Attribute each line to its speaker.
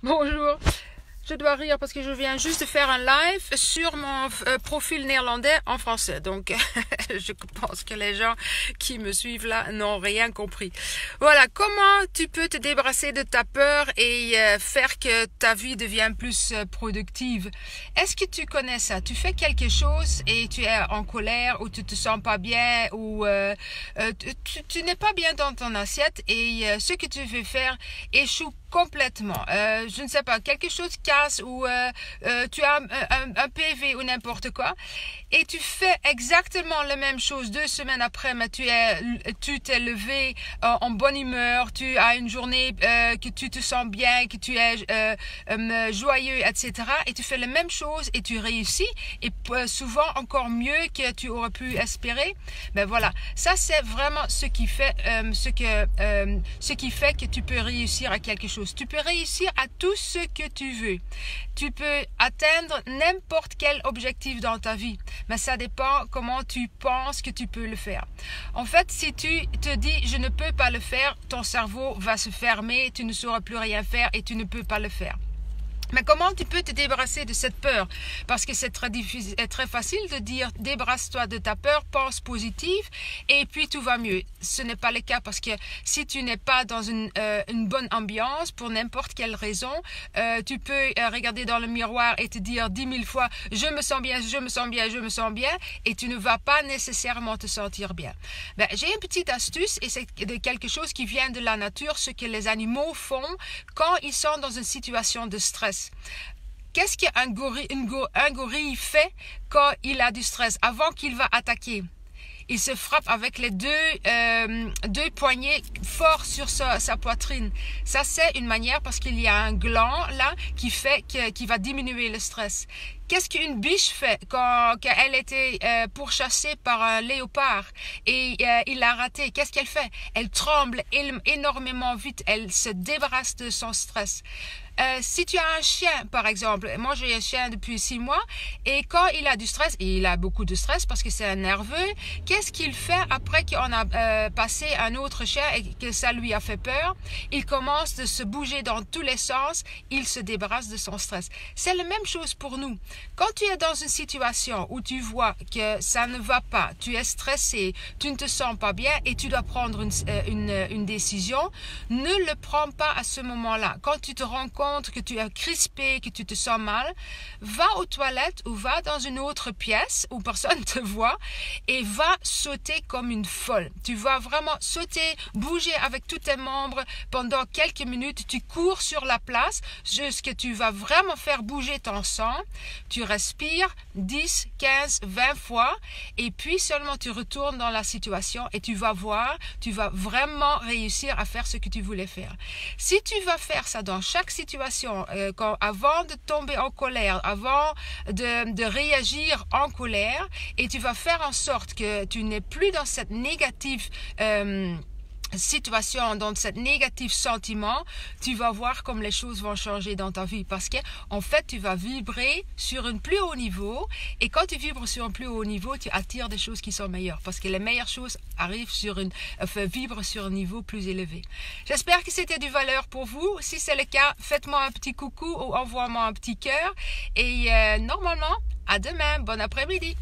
Speaker 1: Bonjour. Je dois rire parce que je viens juste de faire un live sur mon profil néerlandais en français. Donc, je pense que les gens qui me suivent là n'ont rien compris. Voilà, comment tu peux te débarrasser de ta peur et faire que ta vie devienne plus productive. Est-ce que tu connais ça? Tu fais quelque chose et tu es en colère ou tu te sens pas bien ou tu n'es pas bien dans ton assiette et ce que tu veux faire échoue complètement. Je ne sais pas, quelque chose casse ou tu as un PV ou n'importe quoi et tu fais exactement la même chose 2 semaines après, mais tu t'es levé en bonne humeur, tu as une journée que tu te sens bien, que tu es joyeux, etc. Et tu fais la même chose et tu réussis et souvent encore mieux que tu aurais pu espérer. Ben voilà, ça c'est vraiment ce qui fait que tu peux réussir à quelque chose. Tu peux réussir à tout ce que tu veux. Tu peux atteindre n'importe quel objectif dans ta vie. Mais ça dépend comment tu penses que tu peux le faire. En fait, si tu te dis je ne peux pas le faire, ton cerveau va se fermer, tu ne sauras plus rien faire et tu ne peux pas le faire. Mais comment tu peux te débarrasser de cette peur? Parce que c'est très facile de dire débarrasse-toi de ta peur, pense positive et puis tout va mieux. Ce n'est pas le cas parce que si tu n'es pas dans une bonne ambiance pour n'importe quelle raison, tu peux regarder dans le miroir et te dire 10 000 fois je me sens bien, je me sens bien, je me sens bien et tu ne vas pas nécessairement te sentir bien. Ben, j'ai une petite astuce et c'est quelque chose qui vient de la nature, ce que les animaux font quand ils sont dans une situation de stress. Qu'est-ce qu'un gorille fait quand il a du stress, avant qu'il va attaquer? Il se frappe avec les deux poignets forts sur sa poitrine. Ça, c'est une manière parce qu'il y a un gland là qui va diminuer le stress. Qu'est-ce qu'une biche fait quand elle était pourchassée par un léopard et il l'a ratée? Qu'est-ce qu'elle fait? Elle tremble énormément vite. Elle se débarrasse de son stress. Si tu as un chien, par exemple, moi j'ai un chien depuis 6 mois et quand il a du stress, et il a beaucoup de stress parce que c'est un nerveux, qu'est-ce qu'il fait après qu'on a passé un autre chien et que ça lui a fait peur? Il commence de se bouger dans tous les sens, il se débarrasse de son stress. C'est la même chose pour nous. Quand tu es dans une situation où tu vois que ça ne va pas, tu es stressé, tu ne te sens pas bien et tu dois prendre une décision, ne le prends pas à ce moment-là. Quand tu te rends compte que tu es crispé, que tu te sens mal, va aux toilettes ou va dans une autre pièce où personne te voit et va sauter comme une folle. Tu vas vraiment sauter, bouger avec tous tes membres pendant quelques minutes. Tu cours sur la place jusqu'à ce que tu vas vraiment faire bouger ton sang. Tu respires 10, 15, 20 fois et puis seulement tu retournes dans la situation et tu vas voir, tu vas vraiment réussir à faire ce que tu voulais faire. Si tu vas faire ça dans chaque situation, avant de tomber en colère, avant de réagir en colère, et tu vas faire en sorte que tu n'es plus dans cette négative situation, dans cette négatif sentiment, tu vas voir comme les choses vont changer dans ta vie parce que en fait tu vas vibrer sur un plus haut niveau et quand tu vibres sur un plus haut niveau tu attires des choses qui sont meilleures parce que les meilleures choses arrivent vibrent sur un niveau plus élevé. J'espère que c'était de valeur pour vous. Si c'est le cas, faites-moi un petit coucou ou envoie-moi un petit cœur et normalement à demain. Bon après-midi.